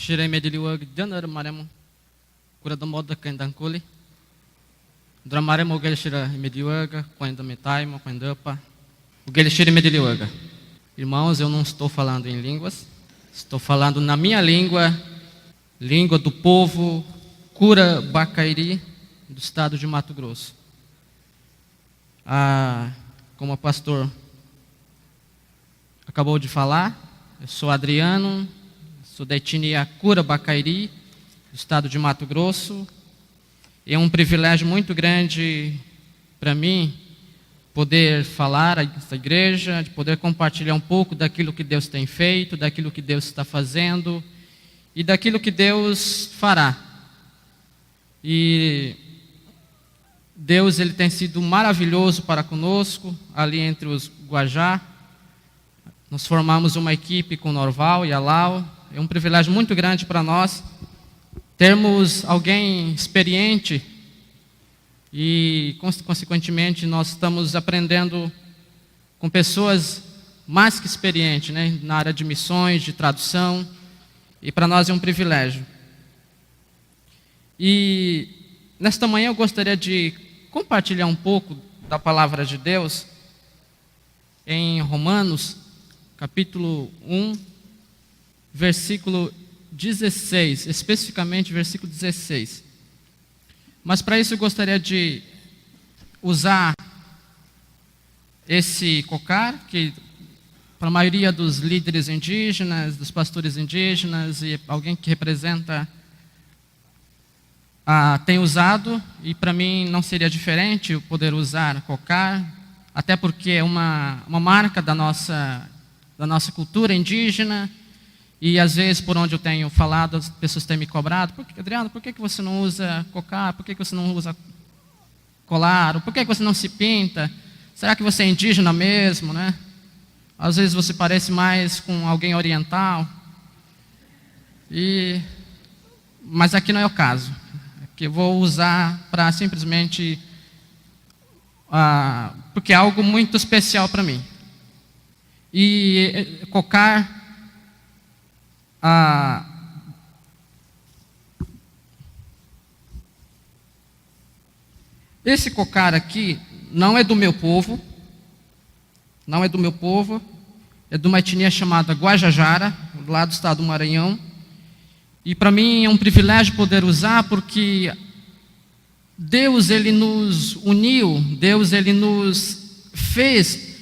Shirei mediliwag janar maremo kurada moda kendankuli. Dramaremo gel shira mediliwaga quando metaimo quando apa. O gel shira mediliwaga. Irmãos, eu não estou falando em línguas. Estou falando na minha língua, língua do povo Cura Bacairi, do estado de Mato Grosso. Como o pastor acabou de falar, eu sou Adriano, sou da etnia Cura Bacairi, do estado de Mato Grosso. É um privilégio muito grande para mim poder falar essa igreja, de poder compartilhar um pouco daquilo que Deus tem feito, daquilo que Deus está fazendo e daquilo que Deus fará. E Deus, ele tem sido maravilhoso para conosco, ali entre os Guajá. Nós formamos uma equipe com Norval e Alau. É um privilégio muito grande para nós termos alguém experiente e, consequentemente, nós estamos aprendendo com pessoas mais que experientes, né, na área de missões, de tradução, e para nós é um privilégio. E nesta manhã eu gostaria de compartilhar um pouco da palavra de Deus em Romanos, capítulo 1, versículo 16, especificamente versículo 16. Mas para isso eu gostaria de usar esse cocar, que para a maioria dos líderes indígenas, dos pastores indígenas e alguém que representa, tem usado, e para mim não seria diferente eu poder usar cocar, até porque é uma marca da nossa cultura indígena. E às vezes, por onde eu tenho falado, as pessoas têm me cobrado: Adriano, por que você não usa cocar? Por que você não usa colar? Por que você não se pinta? Será que você é indígena mesmo, né? Às vezes você parece mais com alguém oriental. Mas aqui não é o caso. Aqui eu vou usar para simplesmente porque é algo muito especial para mim. E cocar, esse cocar aqui não é do meu povo, é de uma etnia chamada Guajajara, lá do estado do Maranhão. E para mim é um privilégio poder usar, porque Deus, ele nos uniu, Deus, ele nos fez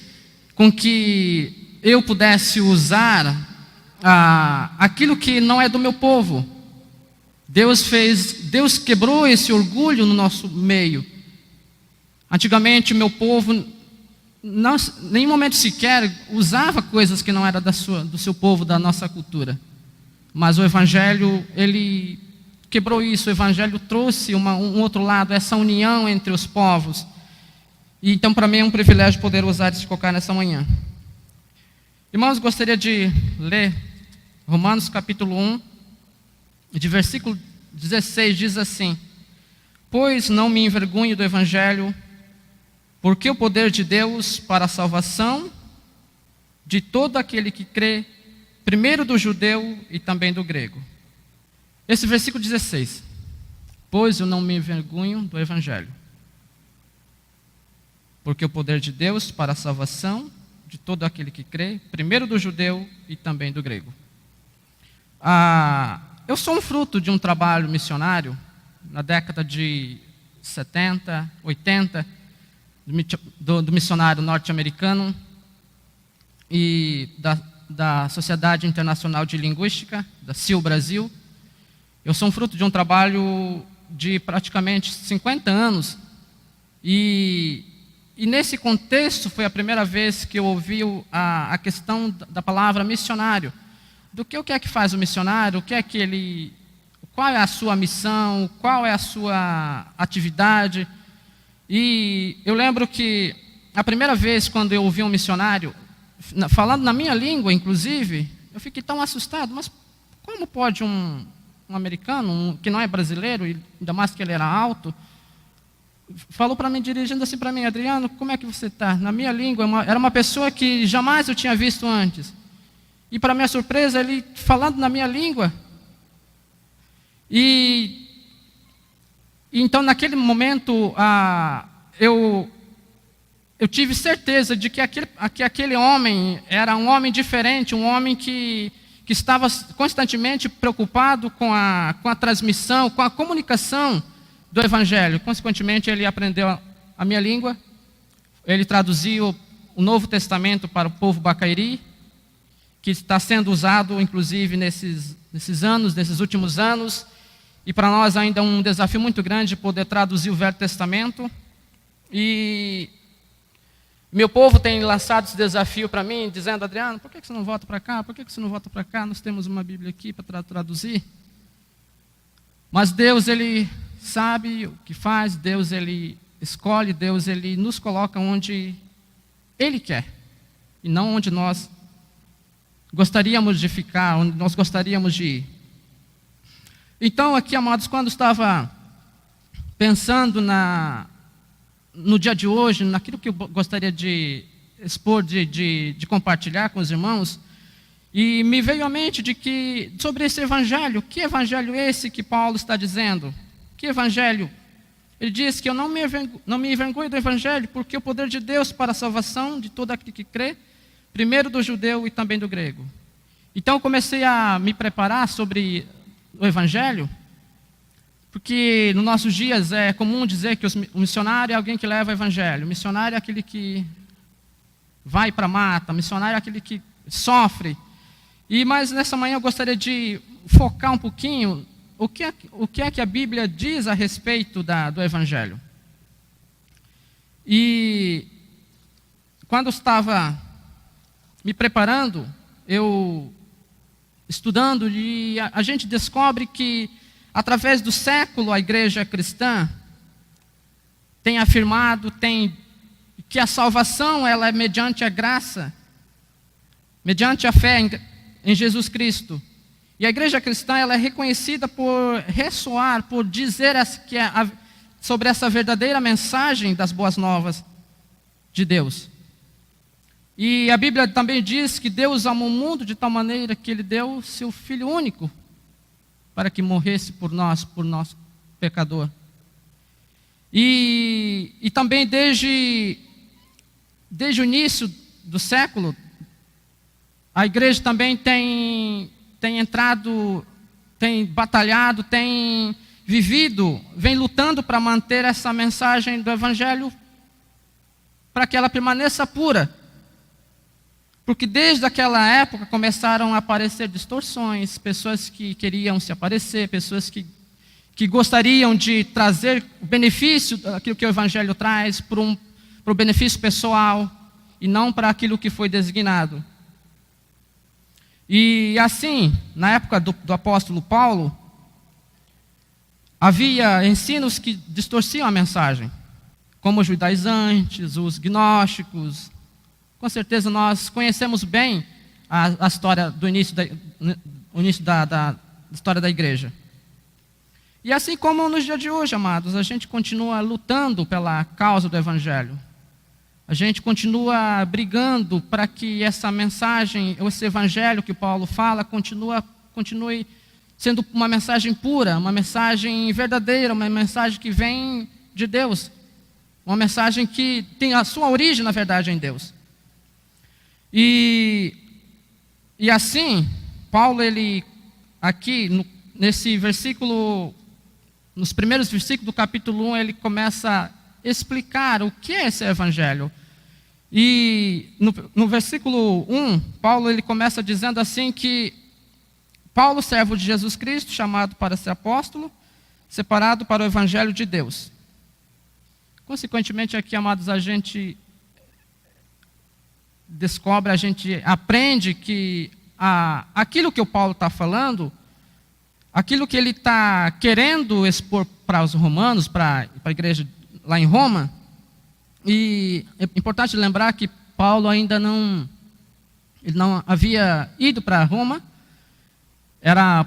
com que eu pudesse usar aquilo que não é do meu povo. Deus quebrou esse orgulho no nosso meio. Antigamente, meu povo, em nenhum momento sequer, usava coisas que não eram do seu povo, da nossa cultura. Mas o Evangelho, ele quebrou isso. O Evangelho trouxe um outro lado, essa união entre os povos. E então, para mim, é um privilégio poder usar esse cocar nessa manhã. Irmãos, gostaria de ler Romanos capítulo 1, de versículo 16, diz assim: Pois não me envergonho do Evangelho, porque o poder de Deus para a salvação de todo aquele que crê, primeiro do judeu e também do grego. Esse versículo 16: Pois eu não me envergonho do Evangelho, porque o poder de Deus para a salvação de todo aquele que crê, primeiro do judeu e também do grego. Eu sou um fruto de um trabalho missionário na década de 70, 80, do missionário norte-americano e da Sociedade Internacional de Linguística, da CIL Brasil. Eu sou um fruto de um trabalho de praticamente 50 anos e nesse contexto foi a primeira vez que eu ouvi a questão da palavra missionário. O que é que faz o missionário? Qual é a sua missão? Qual é a sua atividade? E eu lembro que a primeira vez quando eu ouvi um missionário falando na minha língua, inclusive, eu fiquei tão assustado. Mas como pode um americano, que não é brasileiro, e ainda mais que ele era alto, falou para mim, dirigindo assim para mim: Adriano, como é que você está? Na minha língua, era uma pessoa que jamais eu tinha visto antes. E para minha surpresa, ele falando na minha língua, E então, naquele momento, eu tive certeza de que aquele homem era um homem diferente, um homem que estava constantemente preocupado com a transmissão, com a comunicação do Evangelho. Consequentemente, ele aprendeu a minha língua, ele traduziu o Novo Testamento para o povo bacairi, que está sendo usado, inclusive, nesses últimos anos, e para nós ainda é um desafio muito grande poder traduzir o Velho Testamento. E meu povo tem lançado esse desafio para mim, dizendo: Adriano, por que você não volta para cá? Por que você não volta para cá? Nós temos uma Bíblia aqui para traduzir. Mas Deus, Ele sabe o que faz, Deus, Ele escolhe, Deus, Ele nos coloca onde Ele quer, e não onde nós gostaríamos de ficar, onde nós gostaríamos de ir. Então, aqui, amados, quando estava pensando no dia de hoje, naquilo que eu gostaria de expor, de compartilhar com os irmãos, e me veio à mente de que, sobre esse evangelho, que evangelho é esse que Paulo está dizendo? Que evangelho? Ele diz que eu não me envergonho do evangelho, porque o poder de Deus para a salvação de todo aquele que crê, primeiro do judeu e também do grego. Então, eu comecei a me preparar sobre o evangelho, porque nos nossos dias é comum dizer que o missionário é alguém que leva o evangelho. O missionário é aquele que vai para a mata, o missionário é aquele que sofre. Mas nessa manhã eu gostaria de focar um pouquinho o que é que a Bíblia diz a respeito do evangelho. E quando eu estava me preparando, eu estudando, e a gente descobre que, através do século, a igreja cristã tem afirmado que a salvação ela é mediante a graça, mediante a fé em Jesus Cristo. E a igreja cristã ela é reconhecida por ressoar, por dizer sobre essa verdadeira mensagem das boas novas de Deus. E a Bíblia também diz que Deus amou o mundo de tal maneira que Ele deu seu Filho único para que morresse por nosso pecador. E também desde o início do século, a igreja também tem entrado, tem batalhado, tem vivido, vem lutando para manter essa mensagem do Evangelho, para que ela permaneça pura. Porque desde aquela época começaram a aparecer distorções, pessoas que queriam se aparecer, pessoas que gostariam de trazer o benefício daquilo que o Evangelho traz para o benefício pessoal e não para aquilo que foi designado. E assim, na época do apóstolo Paulo, havia ensinos que distorciam a mensagem, como os judaizantes, os gnósticos. Com certeza nós conhecemos bem a história do início da história da igreja. E assim como nos dias de hoje, amados, a gente continua lutando pela causa do Evangelho. A gente continua brigando para que essa mensagem, esse Evangelho que Paulo fala, continue sendo uma mensagem pura, uma mensagem verdadeira, uma mensagem que vem de Deus. Uma mensagem que tem a sua origem, na verdade, em Deus. E assim, Paulo, ele aqui, nesse versículo, nos primeiros versículos do capítulo 1, ele começa a explicar o que é esse evangelho. E no versículo 1, Paulo, ele começa dizendo assim que Paulo, servo de Jesus Cristo, chamado para ser apóstolo, separado para o evangelho de Deus. Consequentemente, aqui, amados, a gente descobre, a gente aprende que aquilo que o Paulo está falando, aquilo que ele está querendo expor para os romanos, para a igreja lá em Roma, e é importante lembrar que Paulo ainda não havia ido para Roma.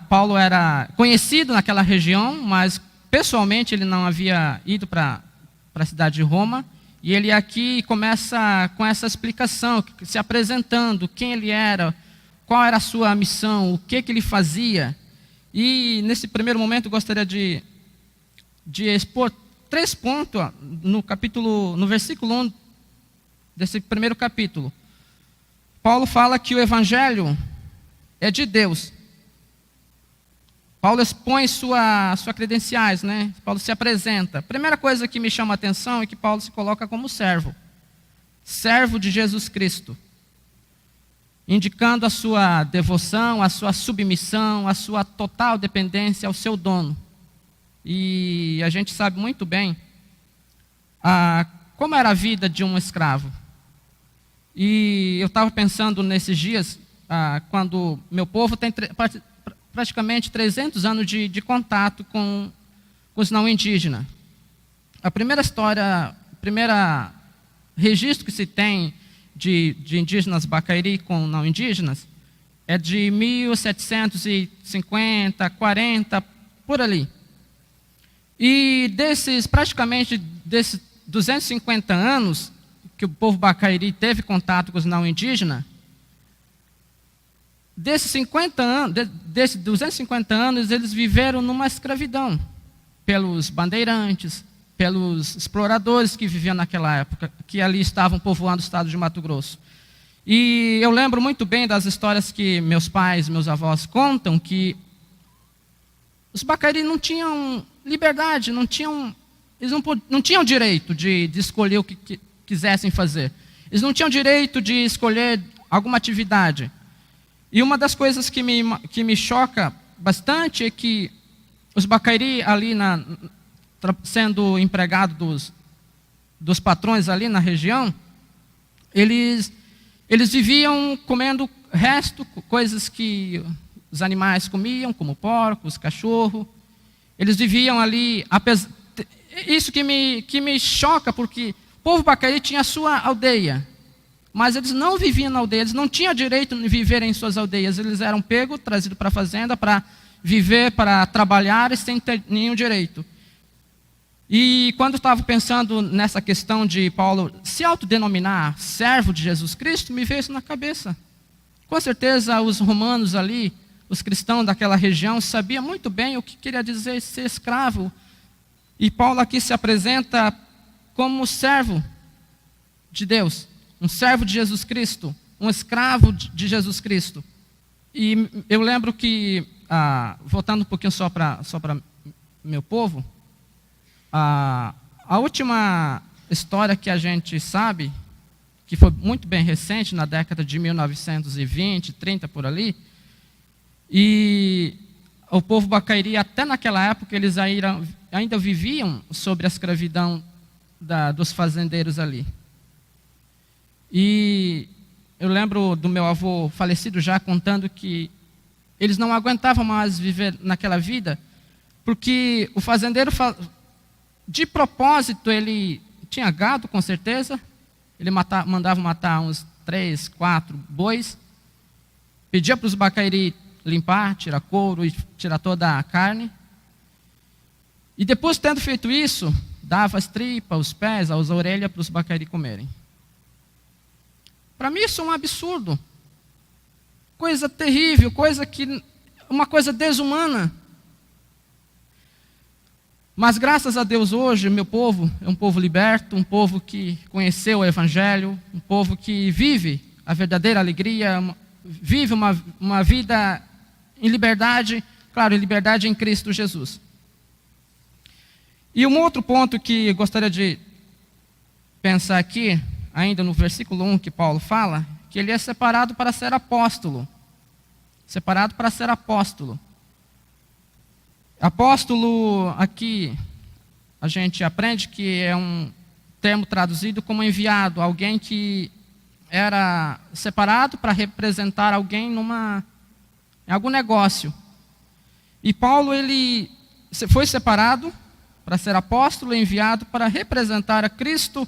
Paulo era conhecido naquela região, mas pessoalmente ele não havia ido para a cidade de Roma. E ele aqui começa com essa explicação, se apresentando, quem ele era, qual era a sua missão, o que ele fazia. E nesse primeiro momento eu gostaria de expor 3 pontos no versículo 1 desse primeiro capítulo. Paulo fala que o evangelho é de Deus. Paulo expõe suas credenciais, né? Paulo se apresenta. A primeira coisa que me chama a atenção é que Paulo se coloca como servo. Servo de Jesus Cristo. Indicando a sua devoção, a sua submissão, a sua total dependência ao seu dono. E a gente sabe muito bem como era a vida de um escravo. E eu estava pensando nesses dias, quando meu povo tem praticamente 300 anos de contato com os não indígenas. A primeira história, o primeiro registro que se tem de indígenas Bacairi com não indígenas é de 1750, 40, por ali. E praticamente desses 250 anos que o povo Bacairi teve contato com os não indígenas, desses 250 anos, eles viveram numa escravidão, pelos bandeirantes, pelos exploradores que viviam naquela época, que ali estavam povoando o estado de Mato Grosso. E eu lembro muito bem das histórias que meus pais, meus avós contam, que os Bacairi não tinham liberdade, eles não tinham direito de escolher o que quisessem fazer. Eles não tinham direito de escolher alguma atividade. E uma das coisas que me choca bastante é que os Bacairi ali sendo empregados dos patrões ali na região, eles viviam comendo coisas que os animais comiam, como porcos, cachorro. Eles viviam ali, isso que me choca, porque o povo Bacairi tinha a sua aldeia, mas eles não viviam na aldeia, eles não tinham direito de viver em suas aldeias, eles eram pegos, trazidos para a fazenda, para viver, para trabalhar, e sem ter nenhum direito. E quando eu estava pensando nessa questão de Paulo se autodenominar servo de Jesus Cristo, me veio isso na cabeça. Com certeza os romanos ali, os cristãos daquela região, sabiam muito bem o que queria dizer ser escravo. E Paulo aqui se apresenta como servo de Deus, um servo de Jesus Cristo, um escravo de Jesus Cristo. E eu lembro que, voltando um pouquinho só para meu povo, a última história que a gente sabe, que foi muito bem recente, na década de 1920, 30 por ali, e o povo Bacairi, até naquela época, eles ainda viviam sob a escravidão dos fazendeiros ali. E eu lembro do meu avô falecido já contando que eles não aguentavam mais viver naquela vida, porque o fazendeiro, de propósito, ele tinha gado, com certeza, ele mandava matar uns 3, 4 bois, pedia para os Bacairi limpar, tirar couro e tirar toda a carne. E depois, tendo feito isso, dava as tripas, os pés, as orelhas para os Bacairi comerem. Para mim isso é um absurdo. Coisa terrível, uma coisa desumana. Mas graças a Deus hoje, meu povo é um povo liberto, um povo que conheceu o Evangelho, um povo que vive a verdadeira alegria, vive uma vida em liberdade, claro, em liberdade em Cristo Jesus. E um outro ponto que gostaria de pensar aqui, ainda no versículo 1 que Paulo fala, que ele é separado para ser apóstolo. Separado para ser apóstolo. Apóstolo, aqui, a gente aprende que é um termo traduzido como enviado, alguém que era separado para representar alguém em algum negócio. E Paulo, ele foi separado para ser apóstolo e enviado para representar a Cristo,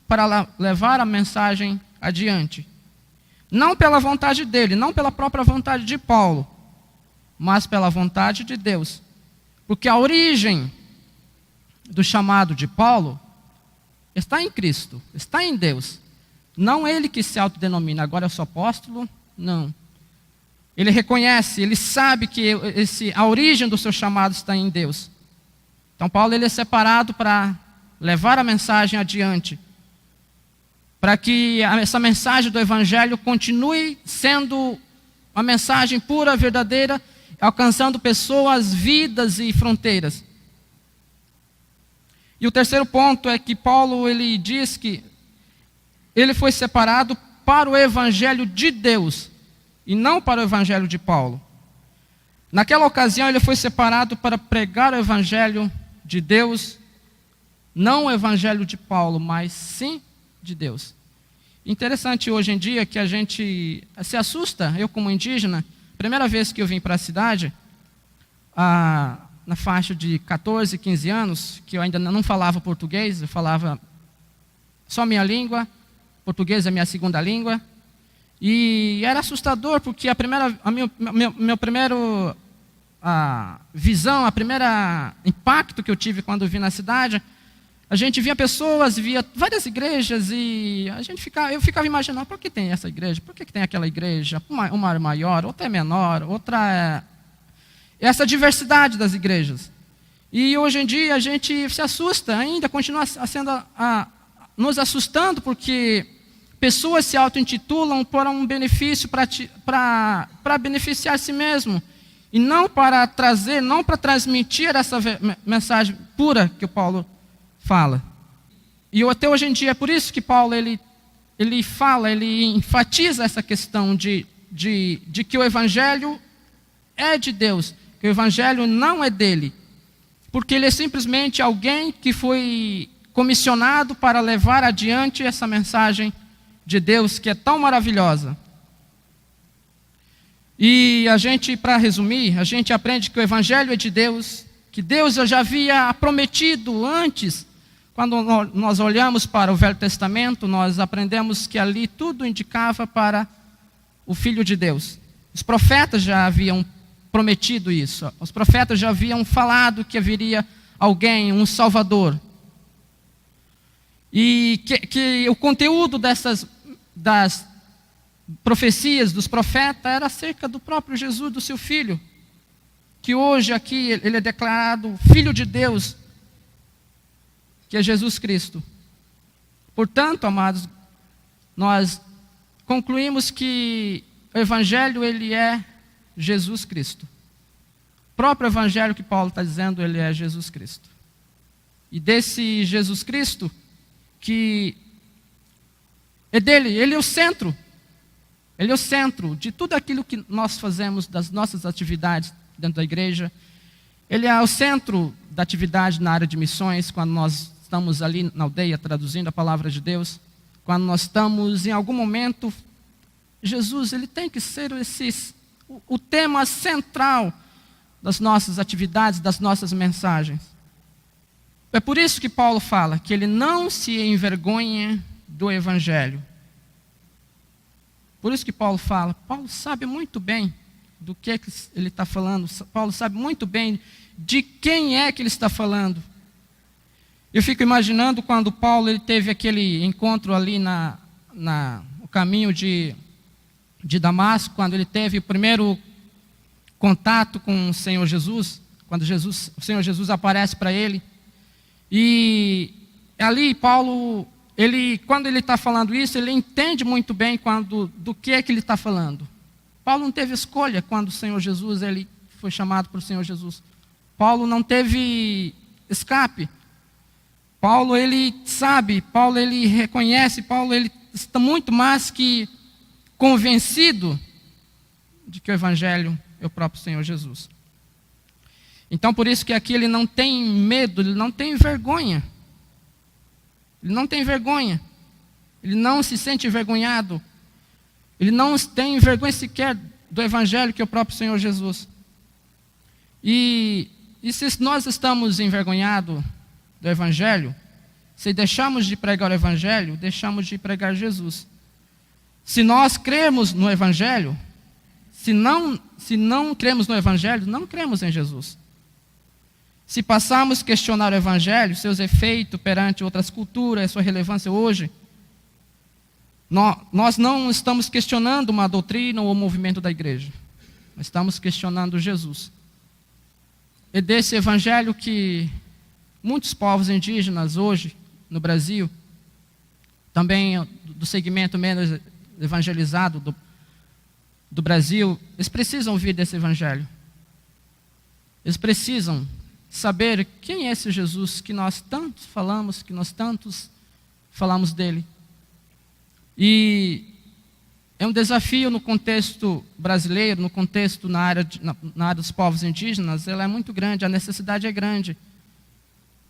para levar a mensagem adiante. Não pela vontade dele, não pela própria vontade de Paulo, mas pela vontade de Deus. Porque a origem do chamado de Paulo está em Cristo, está em Deus. Não ele que se autodenomina, agora eu sou apóstolo, não. Ele reconhece, ele sabe que a origem do seu chamado está em Deus. Então Paulo ele é separado para levar a mensagem adiante, para que essa mensagem do Evangelho continue sendo uma mensagem pura, verdadeira, alcançando pessoas, vidas e fronteiras. E o terceiro ponto é que Paulo ele diz que ele foi separado para o Evangelho de Deus e não para o Evangelho de Paulo. Naquela ocasião ele foi separado para pregar o Evangelho de Deus, não o Evangelho de Paulo, mas sim de Deus. Interessante hoje em dia que a gente se assusta, eu como indígena, primeira vez que eu vim para a cidade, na faixa de 14, 15 anos, que eu ainda não falava português, eu falava só minha língua, português é minha segunda língua, e era assustador, porque meu primeiro visão, a primeira impacto que eu tive quando eu vim na cidade, a gente via pessoas, via várias igrejas, e eu ficava imaginando, por que tem essa igreja? Por que tem aquela igreja? Uma é maior, outra é menor, outra é... Essa diversidade das igrejas. E hoje em dia a gente se assusta ainda, continua nos assustando, porque pessoas se auto-intitulam por um benefício para beneficiar a si mesmo, e não para trazer, não para transmitir essa mensagem pura que o Paulo fala. E até hoje em dia é por isso que Paulo ele enfatiza essa questão de que o Evangelho é de Deus, que o Evangelho não é dele, porque ele é simplesmente alguém que foi comissionado para levar adiante essa mensagem de Deus que é tão maravilhosa. E para resumir, a gente aprende que o Evangelho é de Deus, que Deus já havia prometido antes. Quando nós olhamos para o Velho Testamento, nós aprendemos que ali tudo indicava para o Filho de Deus. Os profetas já haviam prometido isso. Os profetas já haviam falado que haveria alguém, um Salvador. E que o conteúdo das profecias dos profetas era acerca do próprio Jesus, do seu Filho. Que hoje aqui ele é declarado Filho de Deus, que é Jesus Cristo. Portanto, amados, nós concluímos que o Evangelho ele é Jesus Cristo. O próprio Evangelho que Paulo está dizendo, ele é Jesus Cristo. E desse Jesus Cristo, que é dele, ele é o centro. Ele é o centro de tudo aquilo que nós fazemos, das nossas atividades dentro da igreja. Ele é o centro da atividade na área de missões, quando nós estamos ali na aldeia traduzindo a palavra de Deus. Quando nós estamos em algum momento, Jesus ele tem que ser o tema central das nossas atividades, das nossas mensagens. É por isso que Paulo fala que ele não se envergonha do Evangelho. Por isso que Paulo fala, Paulo sabe muito bem do que ele está falando, Paulo sabe muito bem de quem é que ele está falando. Eu fico imaginando quando Paulo ele teve aquele encontro ali no caminho de Damasco, quando ele teve o primeiro contato com o Senhor Jesus, quando o Senhor Jesus aparece para ele. E ali Paulo, quando ele está falando isso, ele entende muito bem do que é que ele está falando. Paulo não teve escolha quando o Senhor Jesus, ele foi chamado por Senhor Jesus. Paulo não teve escape. Paulo, ele sabe, Paulo, ele reconhece, Paulo, ele está muito mais que convencido de que o Evangelho é o próprio Senhor Jesus. Então, por isso que aqui ele não tem medo, ele não tem vergonha. Ele não tem vergonha. Ele não se sente envergonhado. Ele não tem vergonha sequer do Evangelho que é o próprio Senhor Jesus. E se nós estamos envergonhados do Evangelho, se deixamos de pregar o Evangelho, deixamos de pregar Jesus. Se nós cremos no Evangelho, se não cremos no Evangelho, não cremos em Jesus. Se passarmos a questionar o Evangelho, seus efeitos perante outras culturas, sua relevância hoje, nós não estamos questionando uma doutrina ou o movimento da igreja. estamos questionando Jesus. É desse evangelho que muitos povos indígenas hoje, no Brasil, também do segmento menos evangelizado do Brasil, eles precisam ouvir desse evangelho. Eles precisam saber quem é esse Jesus que nós tantos falamos, que nós tantos falamos dele. E é um desafio no contexto brasileiro, no contexto na área dos povos indígenas, ela é muito grande, a necessidade é grande.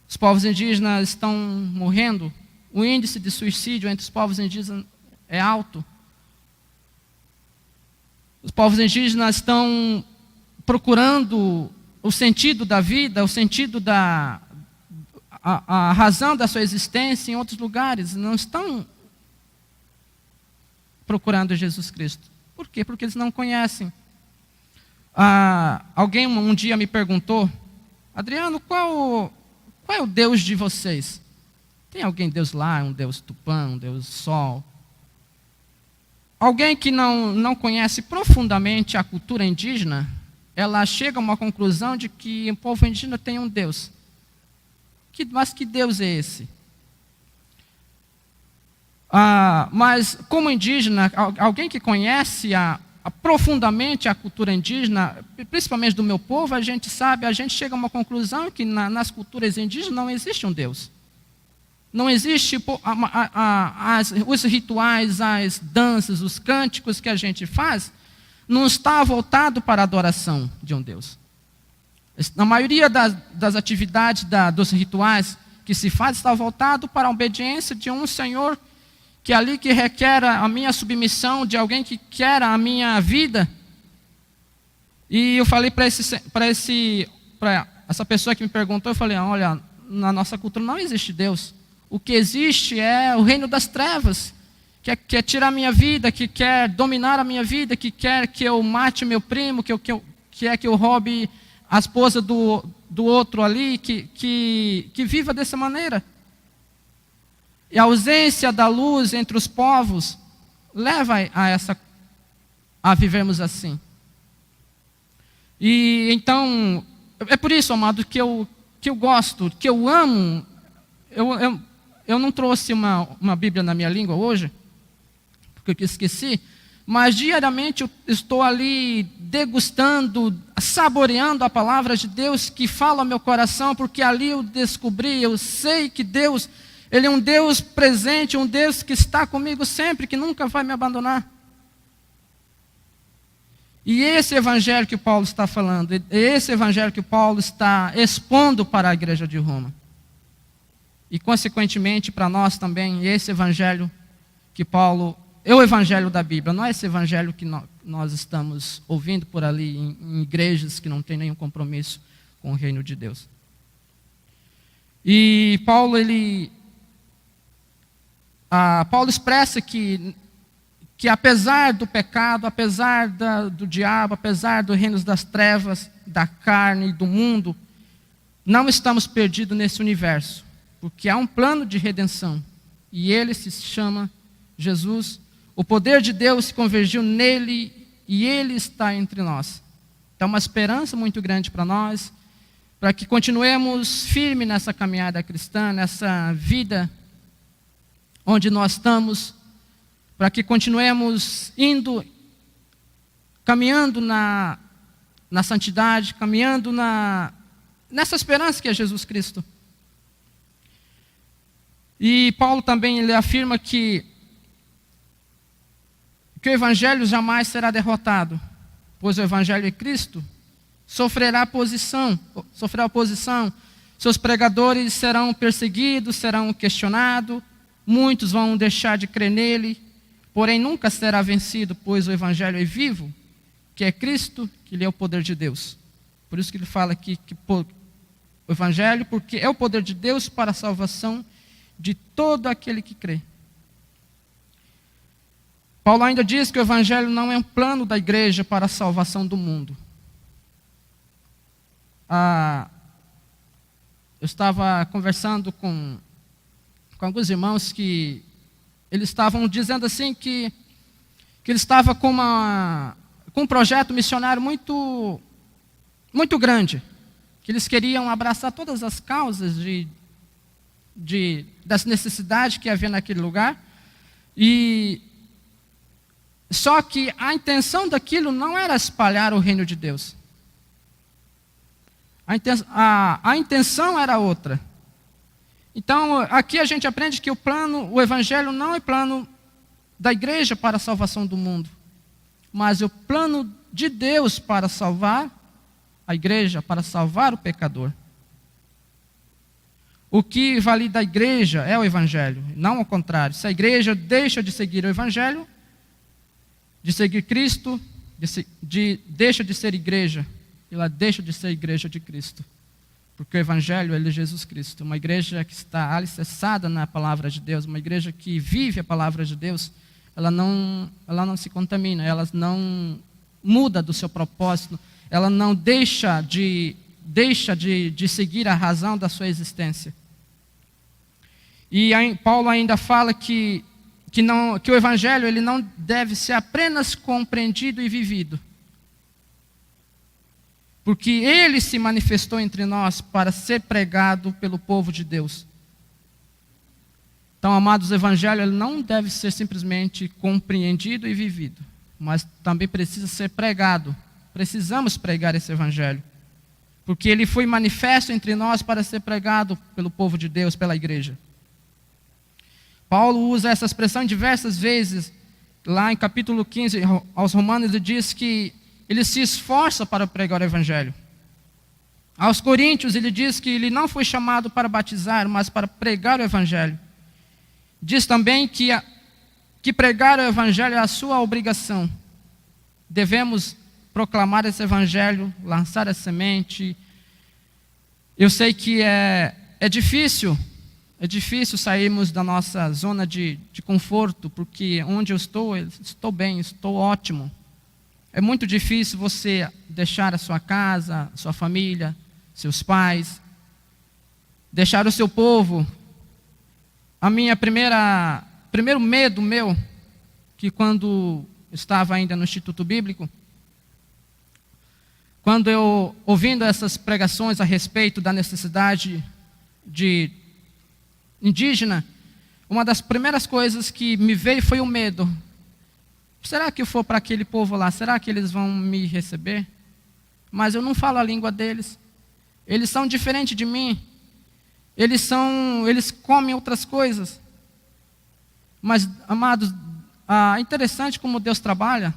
Os povos indígenas estão morrendo, o índice de suicídio entre os povos indígenas é alto. Os povos indígenas estão procurando o sentido da vida, o sentido a razão da sua existência em outros lugares, não estão procurando Jesus Cristo. Por quê? Porque eles não conhecem. Alguém um dia me perguntou: Adriano, qual é o Deus de vocês? Tem alguém Deus lá, um Deus Tupã, um Deus Sol? Alguém que não conhece profundamente a cultura indígena, ela chega a uma conclusão de que o povo indígena tem um Deus. Mas que Deus é esse? Mas como indígena, alguém que conhece profundamente a cultura indígena, principalmente do meu povo, a gente chega a uma conclusão que nas culturas indígenas não existe um Deus. Não existe os rituais, as danças, os cânticos que a gente faz, não está voltado para a adoração de um Deus. Na maioria das atividades, dos rituais que se faz, está voltado para a obediência de um Senhor que requer a minha submissão, de alguém que quer a minha vida. E eu falei para essa pessoa que me perguntou, eu falei: olha, na nossa cultura não existe Deus. O que existe é o reino das trevas, que quer tirar a minha vida, que quer dominar a minha vida, que quer que eu mate meu primo, que quer que eu roube a esposa do outro ali, que viva dessa maneira. E a ausência da luz entre os povos leva a vivermos assim. E então, é por isso, amado, que eu gosto, que eu amo. Eu não trouxe uma Bíblia na minha língua hoje, porque eu esqueci, mas diariamente eu estou ali degustando, saboreando a palavra de Deus que fala ao meu coração, porque ali eu descobri, eu sei que Deus, Ele é um Deus presente, um Deus que está comigo sempre, que nunca vai me abandonar. E esse evangelho que Paulo está falando, esse evangelho que Paulo está expondo para a igreja de Roma. E consequentemente para nós também, esse evangelho que Paulo, é o evangelho da Bíblia, não é esse evangelho que nós estamos ouvindo por ali em igrejas que não têm nenhum compromisso com o reino de Deus. E Paulo, Paulo expressa que apesar do pecado, apesar do diabo, apesar dos reinos das trevas, da carne e do mundo, não estamos perdidos nesse universo, porque há um plano de redenção, e ele se chama Jesus. O poder de Deus se convergiu nele, e ele está entre nós. Então, uma esperança muito grande para nós, para que continuemos firmes nessa caminhada cristã, nessa vida onde nós estamos, para que continuemos caminhando na santidade, caminhando nessa esperança que é Jesus Cristo. E Paulo também ele afirma que o evangelho jamais será derrotado, pois o evangelho de Cristo sofrerá oposição, seus pregadores serão perseguidos, serão questionados, muitos vão deixar de crer nele, porém nunca será vencido, pois o evangelho é vivo, que é Cristo, que ele é o poder de Deus. Por isso que ele fala aqui que o evangelho, porque é o poder de Deus para a salvação de todo aquele que crê. Paulo ainda diz que o evangelho não é um plano da igreja para a salvação do mundo. Eu estava conversando com alguns irmãos que eles estavam dizendo assim que ele estava com com um projeto missionário muito, muito grande, que eles queriam abraçar todas as causas das necessidades que havia naquele lugar. Só que a intenção daquilo não era espalhar o reino de Deus. A intenção era outra. Então, aqui a gente aprende que o evangelho não é plano da igreja para a salvação do mundo, mas é o plano de Deus para salvar a igreja, para salvar o pecador. O que valida a igreja é o evangelho, não ao contrário. Se a igreja deixa de seguir o evangelho, de seguir Cristo, deixa de ser igreja, ela deixa de ser igreja de Cristo. Porque o evangelho, ele é Jesus Cristo. Uma igreja que está alicerçada na palavra de Deus, uma igreja que vive a palavra de Deus, ela não se contamina, ela não muda do seu propósito, ela não deixa de seguir a razão da sua existência. E Paulo ainda fala que o evangelho ele não deve ser apenas compreendido e vivido, porque ele se manifestou entre nós para ser pregado pelo povo de Deus. Então, amados, o evangelho ele não deve ser simplesmente compreendido e vivido, mas também precisa ser pregado. Precisamos pregar esse evangelho, porque ele foi manifesto entre nós para ser pregado pelo povo de Deus, pela igreja. Paulo usa essa expressão diversas vezes. Lá em capítulo 15, aos Romanos, ele diz que ele se esforça para pregar o evangelho. Aos Coríntios, ele diz que ele não foi chamado para batizar, mas para pregar o evangelho. Diz também que pregar o evangelho é a sua obrigação. Devemos proclamar esse evangelho, lançar a semente. Eu sei que é difícil sairmos da nossa zona de conforto, porque onde eu estou bem, estou ótimo. É muito difícil você deixar a sua casa, a sua família, seus pais, deixar o seu povo. Primeiro medo meu, que quando estava ainda no Instituto Bíblico, quando eu ouvindo essas pregações a respeito da necessidade de indígena, uma das primeiras coisas que me veio foi o medo. Será que eu for para aquele povo lá, será que eles vão me receber? Mas eu não falo a língua deles. Eles são diferentes de mim. Eles comem outras coisas. Mas, amados, é interessante como Deus trabalha.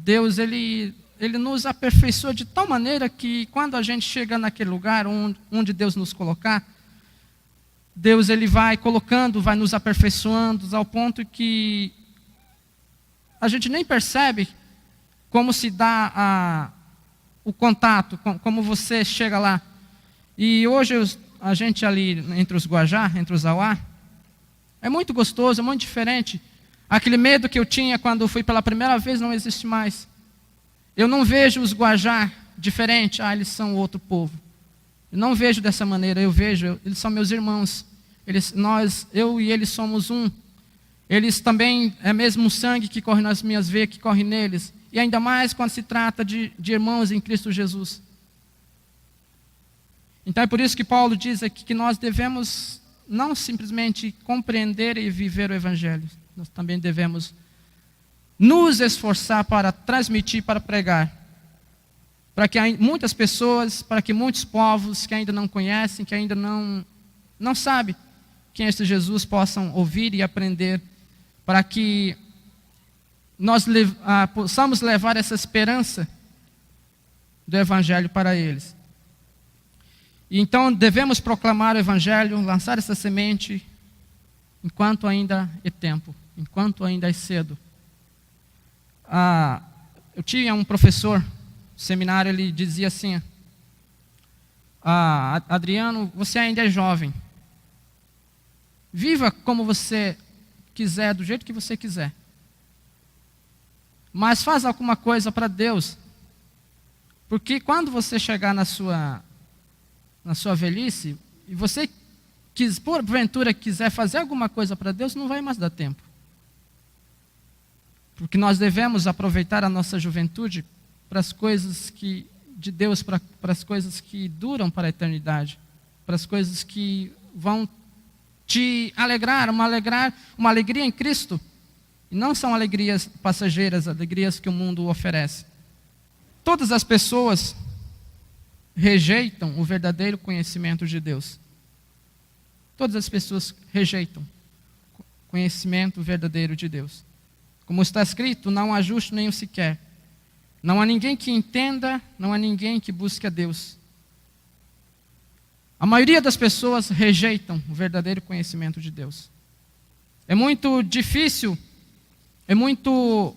Deus, ele nos aperfeiçoa de tal maneira que quando a gente chega naquele lugar onde Deus nos colocar, Deus ele vai colocando, vai nos aperfeiçoando ao ponto que a gente nem percebe como se dá o contato, como você chega lá. E hoje a gente ali entre os Guajá, entre os Auá, é muito gostoso, é muito diferente. Aquele medo que eu tinha quando eu fui pela primeira vez não existe mais. Eu não vejo os Guajá diferente, eles são outro povo. Eu não vejo dessa maneira, eles são meus irmãos. Eu e eles somos um. Eles também é mesmo sangue que corre nas minhas veias, que corre neles. E ainda mais quando se trata de irmãos em Cristo Jesus. Então é por isso que Paulo diz aqui que nós devemos não simplesmente compreender e viver o evangelho. Nós também devemos nos esforçar para transmitir, para pregar. Para que muitas pessoas, para que muitos povos que ainda não conhecem, que ainda não sabem quem é esse Jesus, possam ouvir e aprender, para que nós possamos levar essa esperança do evangelho para eles. E então devemos proclamar o evangelho, lançar essa semente, enquanto ainda é tempo, enquanto ainda é cedo. Eu tinha um professor no seminário, ele dizia assim: Adriano, você ainda é jovem. Viva como você quiser, do jeito que você quiser. Mas faz alguma coisa para Deus. Porque quando você chegar na sua velhice, e você, porventura, quiser fazer alguma coisa para Deus, não vai mais dar tempo. porque nós devemos aproveitar a nossa juventude para as coisas de Deus, para as coisas que duram para a eternidade, para as coisas que vão te alegrar, uma alegria em Cristo. E não são alegrias passageiras, alegrias que o mundo oferece. Todas as pessoas rejeitam o verdadeiro conhecimento de Deus. Todas as pessoas rejeitam o conhecimento verdadeiro de Deus. Como está escrito, não há justo nenhum sequer. Não há ninguém que entenda, não há ninguém que busque a Deus. A maioria das pessoas rejeitam o verdadeiro conhecimento de Deus. É muito difícil, é muito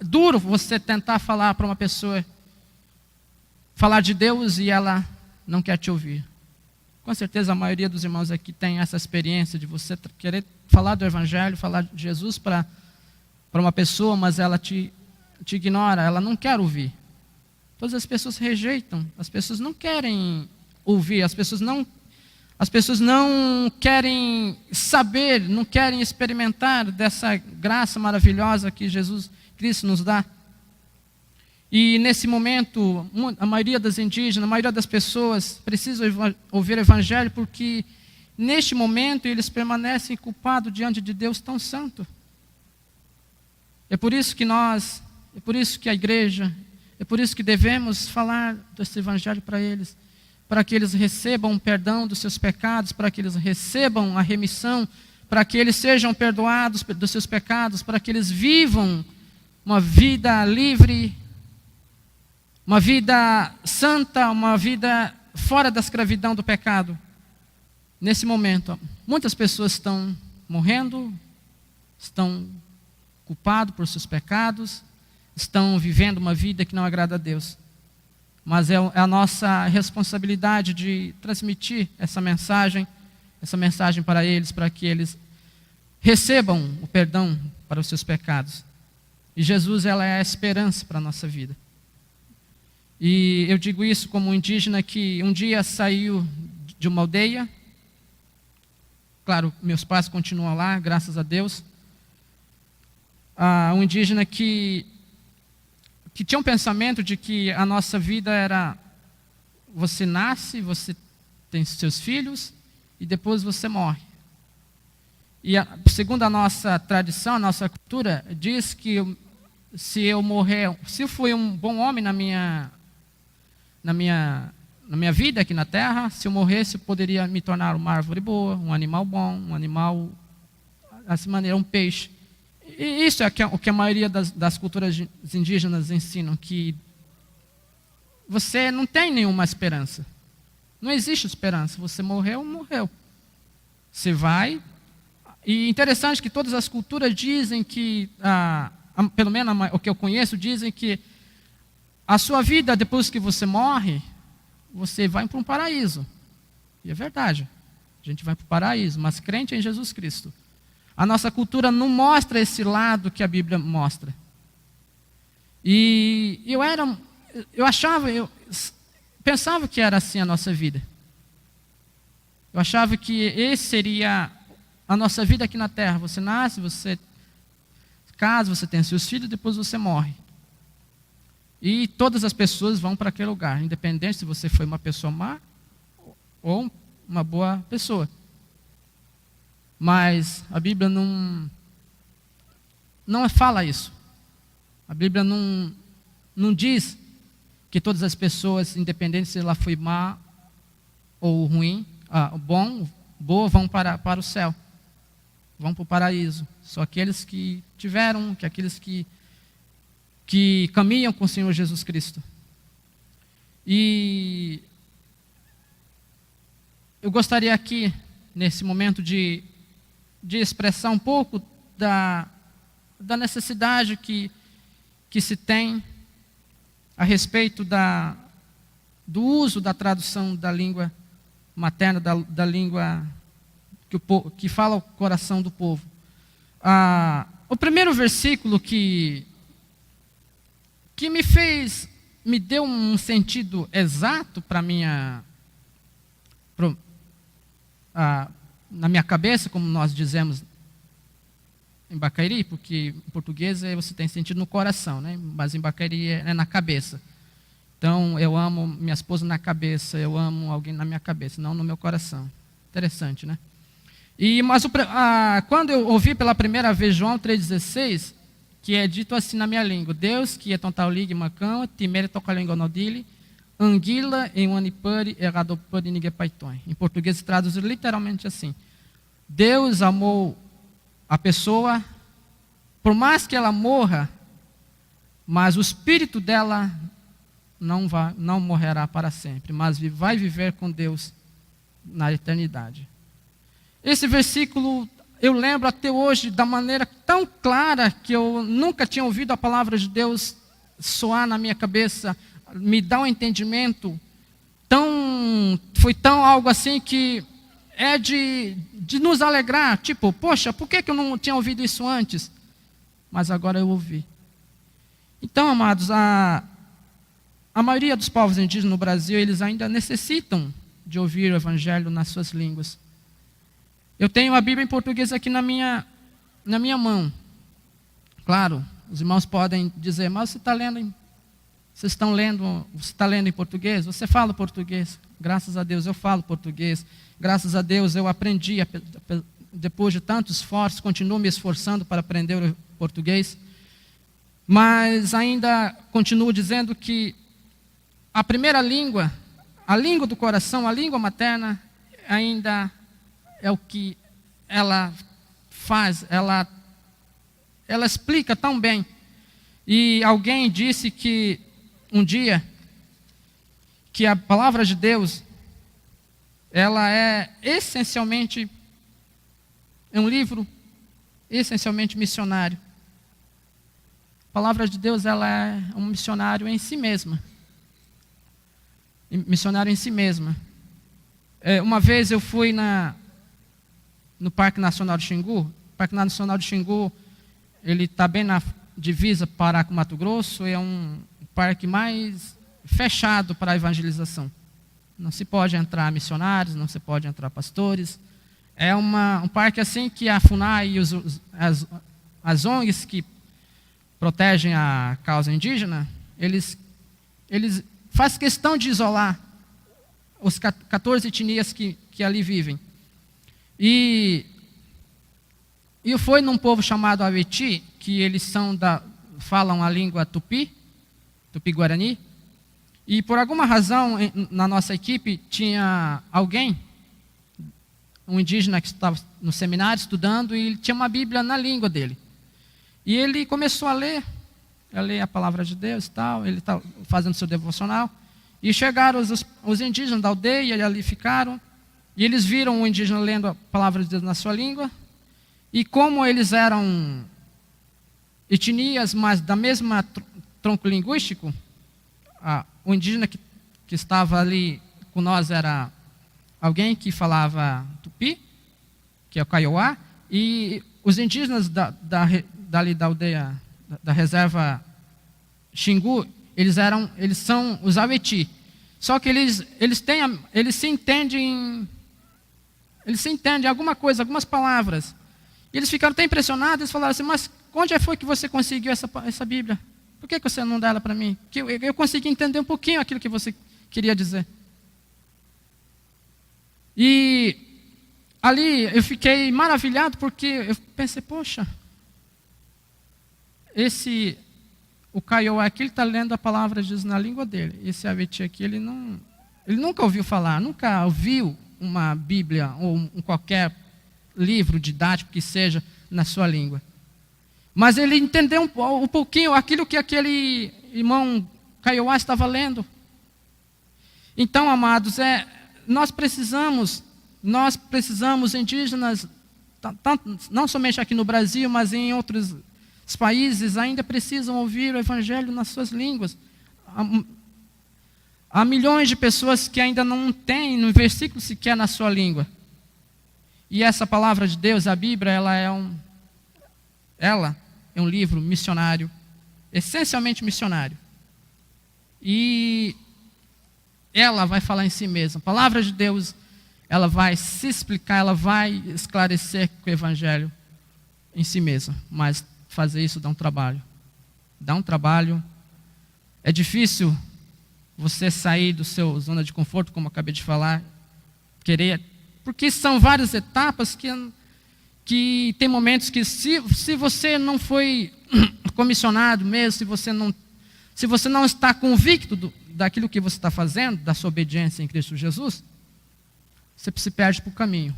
duro você tentar falar para uma pessoa, falar de Deus e ela não quer te ouvir. Com certeza a maioria dos irmãos aqui tem essa experiência de você querer falar do Evangelho, falar de Jesus para uma pessoa, mas ela te ignora, ela não quer ouvir. Todas as pessoas rejeitam, as pessoas não querem ouvir, as pessoas não querem saber, não querem experimentar dessa graça maravilhosa que Jesus Cristo nos dá. E nesse momento, a maioria das indígenas, a maioria das pessoas precisam ouvir o Evangelho, porque neste momento eles permanecem culpados diante de Deus tão santo. É por isso que a igreja, é por isso que devemos falar desse Evangelho para eles, para que eles recebam o perdão dos seus pecados, para que eles recebam a remissão, para que eles sejam perdoados dos seus pecados, para que eles vivam uma vida livre, uma vida santa, uma vida fora da escravidão do pecado. Nesse momento, muitas pessoas estão morrendo, estão culpados por seus pecados, estão vivendo uma vida que não agrada a Deus. Mas é a nossa responsabilidade de transmitir essa mensagem para eles, para que eles recebam o perdão para os seus pecados. E Jesus, ela é a esperança para a nossa vida. E eu digo isso como um indígena que um dia saiu de uma aldeia. Claro, meus pais continuam lá, graças a Deus. Um indígena que tinha um pensamento de que a nossa vida era: você nasce, você tem seus filhos e depois você morre. E segundo a nossa tradição, a nossa cultura, diz que se eu morrer, se eu fui um bom homem na minha vida aqui na terra, se eu morresse, eu poderia me tornar uma árvore boa, um animal bom, um animal, dessa maneira, um peixe. E isso é o que a maioria das culturas indígenas ensinam, que você não tem nenhuma esperança. Não existe esperança. Você morreu, morreu. Você vai. E interessante que todas as culturas dizem que, pelo menos o que eu conheço, dizem que a sua vida, depois que você morre, você vai para um paraíso. E é verdade. A gente vai para o paraíso, mas crente em Jesus Cristo. A nossa cultura não mostra esse lado que a Bíblia mostra. E eu pensava que era assim a nossa vida. Eu achava que esse seria a nossa vida aqui na terra. Você nasce, você casa, você tem seus filhos, depois você morre. E todas as pessoas vão para aquele lugar, independente se você foi uma pessoa má ou uma boa pessoa. Mas a Bíblia não fala isso. A Bíblia não diz que todas as pessoas, independente se ela foi má ou ruim, boa, vão para o céu. Vão para o paraíso. Só aqueles que tiveram, aqueles que caminham com o Senhor Jesus Cristo. E eu gostaria aqui, nesse momento, de expressar um pouco da necessidade que se tem a respeito do uso da tradução da língua materna, da língua que fala o coração do povo. O primeiro versículo que me deu um sentido exato para na minha cabeça, como nós dizemos em Bacairi, porque em português você tem sentido no coração, né? Mas em Bacairi é na cabeça. Então, eu amo minha esposa na cabeça, eu amo alguém na minha cabeça, não no meu coração. Interessante, né? Mas quando eu ouvi pela primeira vez João 3,16, que é dito assim na minha língua: Deus, que é tontalig macão, timere tocalengonodili, anguila em wanipuri eradopuri nigepaiton. Em português traduz literalmente assim: Deus amou a pessoa, por mais que ela morra, mas o espírito dela não morrerá para sempre, mas vai viver com Deus na eternidade. Esse versículo eu lembro até hoje da maneira tão clara que eu nunca tinha ouvido a palavra de Deus soar na minha cabeça, me dá um entendimento foi tão algo assim que é de nos alegrar, tipo, poxa, por que eu não tinha ouvido isso antes? Mas agora eu ouvi. Então, amados, a maioria dos povos indígenas no Brasil, eles ainda necessitam de ouvir o Evangelho nas suas línguas. Eu tenho a Bíblia em português aqui na minha mão. Claro, os irmãos podem dizer, mas você está lendo você está lendo em português? Você fala português? Graças a Deus eu falo português. Graças a Deus eu aprendi, depois de tanto esforço, continuo me esforçando para aprender o português. Mas ainda continuo dizendo que a primeira língua, a língua do coração, a língua materna, ainda é o que ela faz, ela explica tão bem. E alguém disse que um dia que a palavra de Deus, ela é essencialmente um livro essencialmente missionário. A palavra de Deus, ela é um missionário em si mesma. Missionário em si mesma. Uma vez eu fui no Parque Nacional de Xingu. O Parque Nacional de Xingu, ele está bem na divisa Pará com Mato Grosso, é um parque mais fechado para a evangelização. Não se pode entrar missionários, não se pode entrar pastores. É um parque assim que a FUNAI e as ONGs que protegem a causa indígena, eles fazem questão de isolar os 14 etnias que ali vivem. E eu fui num povo chamado Aweti, que eles falam a língua Tupi-Guarani, e por alguma razão na nossa equipe tinha alguém, um indígena que estava no seminário estudando, e ele tinha uma Bíblia na língua dele. E ele começou a ler a palavra de Deus e tal, ele estava fazendo seu devocional, e chegaram os indígenas da aldeia, e ali ficaram, e eles viram o indígena lendo a palavra de Deus na sua língua, e como eles eram etnias, mas da mesma tronco linguístico, o indígena que estava ali com nós era alguém que falava tupi, que é o Kaiowá, e os indígenas dali da aldeia, da reserva Xingu, eles são os Aweti. Só que eles se entendem alguma coisa, algumas palavras. E eles ficaram tão impressionados, eles falaram assim, mas onde foi que você conseguiu essa Bíblia? Por que você não dá ela para mim? Que eu consegui entender um pouquinho aquilo que você queria dizer. E ali eu fiquei maravilhado, porque eu pensei, poxa, o Kaiowá aqui, ele está lendo a palavra de Deus na língua dele. Esse Aweti aqui, ele nunca ouviu falar, nunca ouviu uma Bíblia ou qualquer livro didático que seja na sua língua. Mas ele entendeu um pouquinho aquilo que aquele irmão Kaiowá estava lendo. Então, amados, nós precisamos indígenas, não somente aqui no Brasil, mas em outros países, ainda precisam ouvir o Evangelho nas suas línguas. Há milhões de pessoas que ainda não têm no versículo sequer na sua língua. E essa palavra de Deus, a Bíblia, ela é um livro missionário, essencialmente missionário. E ela vai falar em si mesma. A palavra de Deus, ela vai se explicar, ela vai esclarecer com o Evangelho em si mesma, mas fazer isso dá um trabalho. Dá um trabalho. É difícil você sair do seu zona de conforto, como eu acabei de falar, querer, porque são várias etapas que tem momentos que se você não foi comissionado mesmo, se você não está convicto daquilo que você está fazendo, da sua obediência em Cristo Jesus, você se perde para o caminho.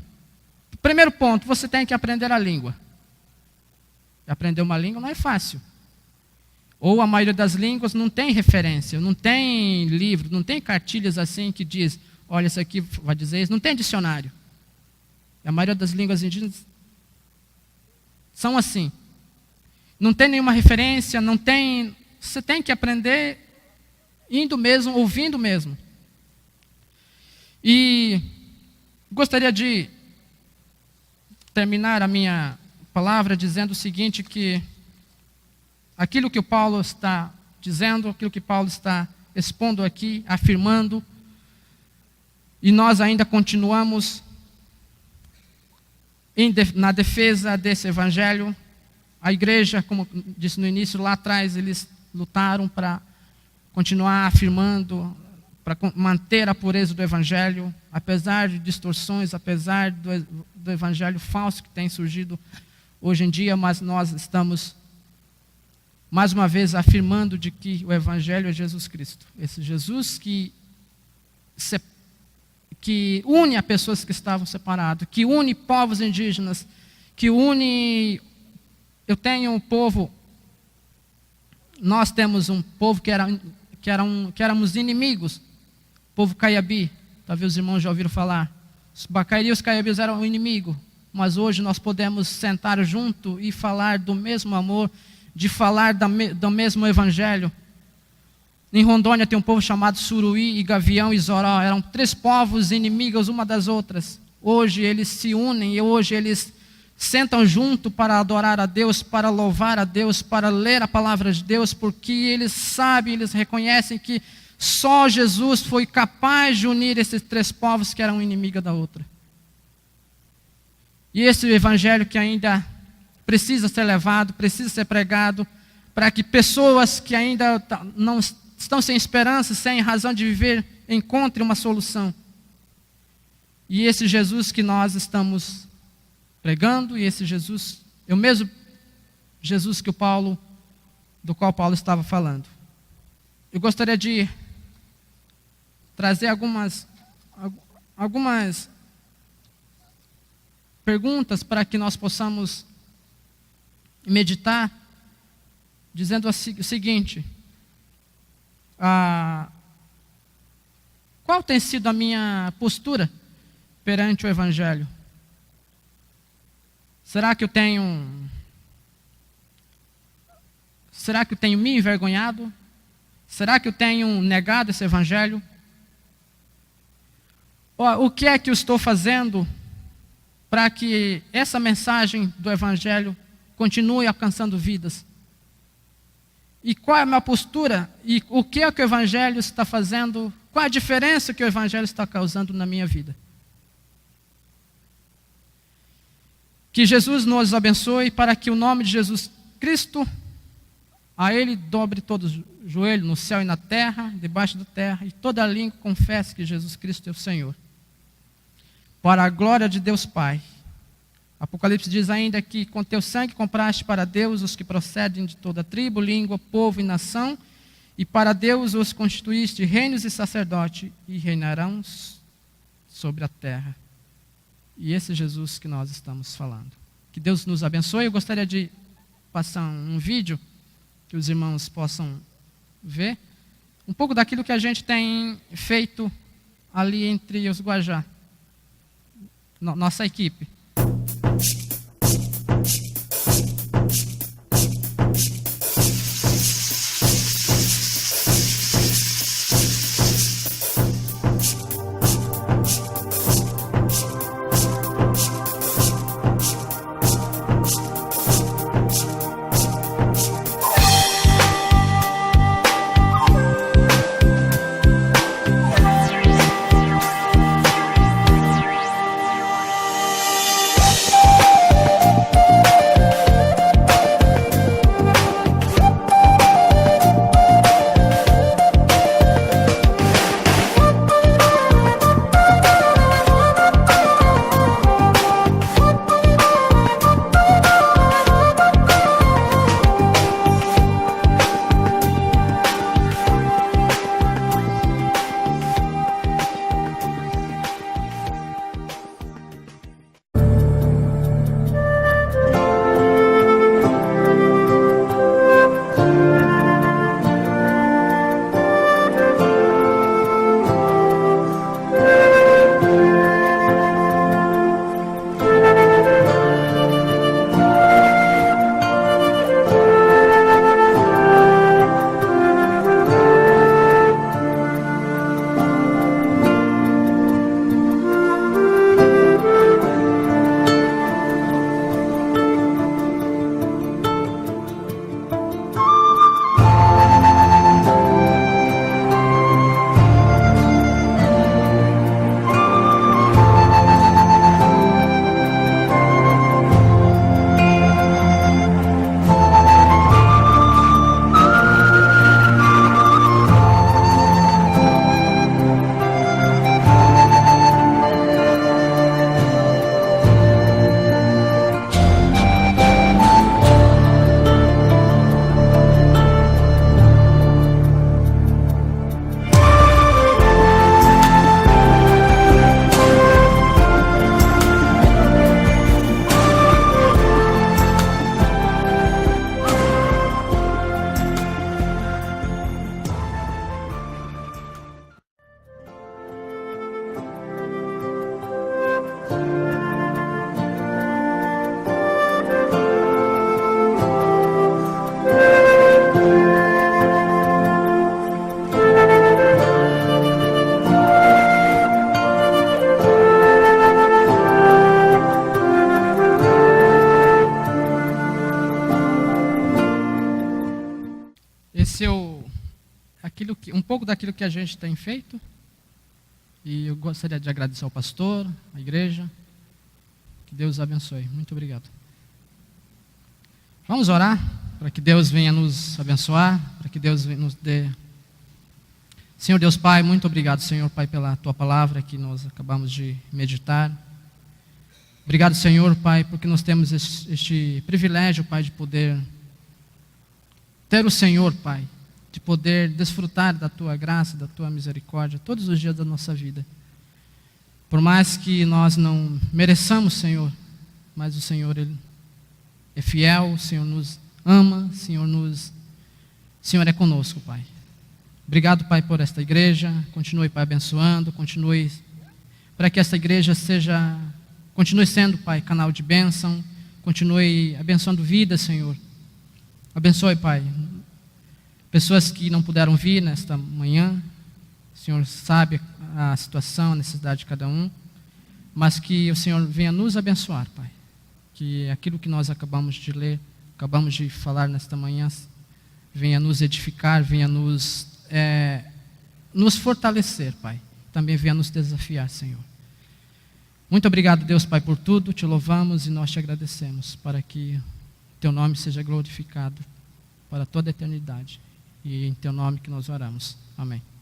Primeiro ponto, você tem que aprender a língua. Aprender uma língua não é fácil. Ou a maioria das línguas não tem referência, não tem livro, não tem cartilhas assim que diz, olha, isso aqui vai dizer isso, não tem dicionário. A maioria das línguas indígenas são assim. Não tem nenhuma referência, não tem. Você tem que aprender indo mesmo, ouvindo mesmo. E gostaria de terminar a minha palavra dizendo o seguinte, que aquilo que o Paulo está dizendo, aquilo que Paulo está expondo aqui, afirmando, e nós ainda continuamos na defesa desse evangelho. A igreja, como disse no início, lá atrás, eles lutaram para continuar afirmando, para manter a pureza do evangelho, apesar de distorções, apesar do evangelho falso que tem surgido hoje em dia, mas nós estamos, mais uma vez, afirmando de que o evangelho é Jesus Cristo. Esse Jesus que une a pessoas que estavam separadas, que une povos indígenas, que une. Eu tenho um povo, nós temos um povo que éramos inimigos, o povo Caiabi, talvez os irmãos já ouviram falar. Os Bacairi e os Caiabis eram um inimigo, mas hoje nós podemos sentar junto e falar do mesmo amor, de falar do mesmo evangelho. Em Rondônia tem um povo chamado Suruí e Gavião e Zoró, eram 3 povos inimigos uma das outras. Hoje eles se unem e hoje eles sentam junto para adorar a Deus, para louvar a Deus, para ler a palavra de Deus, porque eles sabem, eles reconhecem que só Jesus foi capaz de unir esses 3 povos que eram inimiga da outra. E esse evangelho que ainda precisa ser levado, precisa ser pregado, para que pessoas que ainda não estão sem esperança, sem razão de viver, encontrem uma solução. E esse Jesus que nós estamos pregando, e esse Jesus, é o mesmo Jesus do qual Paulo estava falando. Eu gostaria de trazer algumas perguntas para que nós possamos meditar, dizendo o seguinte: qual tem sido a minha postura perante o evangelho? Será que eu tenho me envergonhado? Será que eu tenho negado esse evangelho? O que é que eu estou fazendo para que essa mensagem do evangelho continue alcançando vidas? E qual é a minha postura? E o que é que o evangelho está fazendo? Qual a diferença que o evangelho está causando na minha vida? Que Jesus nos abençoe para que o nome de Jesus Cristo, a Ele dobre todo o joelho no céu e na terra, debaixo da terra, e toda língua confesse que Jesus Cristo é o Senhor. Para a glória de Deus Pai. Apocalipse diz ainda que com teu sangue compraste para Deus os que procedem de toda tribo, língua, povo e nação, e para Deus os constituíste reinos e sacerdote, e reinarão sobre a terra. E esse Jesus que nós estamos falando. Que Deus nos abençoe. Eu gostaria de passar um vídeo que os irmãos possam ver um pouco daquilo que a gente tem feito ali entre os Guajá, nossa equipe. um pouco daquilo que a gente tem feito. E eu gostaria de agradecer ao pastor, à igreja. Que Deus abençoe. Muito obrigado. Vamos orar para que Deus venha nos abençoar, para que Deus nos dê. Senhor Deus Pai, muito obrigado, Senhor Pai, pela Tua palavra que nós acabamos de meditar. Obrigado, Senhor Pai, porque nós temos este privilégio, Pai, de poder ter o Senhor, Pai, de poder desfrutar da Tua graça, da Tua misericórdia, todos os dias da nossa vida. Por mais que nós não mereçamos, Senhor, mas o Senhor, Ele é fiel, o Senhor nos ama, o Senhor é conosco, Pai. Obrigado, Pai, por esta igreja. Continue, Pai, abençoando, continue para que esta igreja continue sendo, Pai, canal de bênção, continue abençoando vidas, Senhor. Abençoe, Pai, pessoas que não puderam vir nesta manhã. O Senhor sabe a situação, a necessidade de cada um, mas que o Senhor venha nos abençoar, Pai. Que aquilo que nós acabamos de ler, acabamos de falar nesta manhã, venha nos edificar, venha nos fortalecer, Pai. Também venha nos desafiar, Senhor. Muito obrigado, Deus Pai, por tudo. Te louvamos e nós te agradecemos para que Teu nome seja glorificado para toda a eternidade. E em Teu nome que nós oramos. Amém.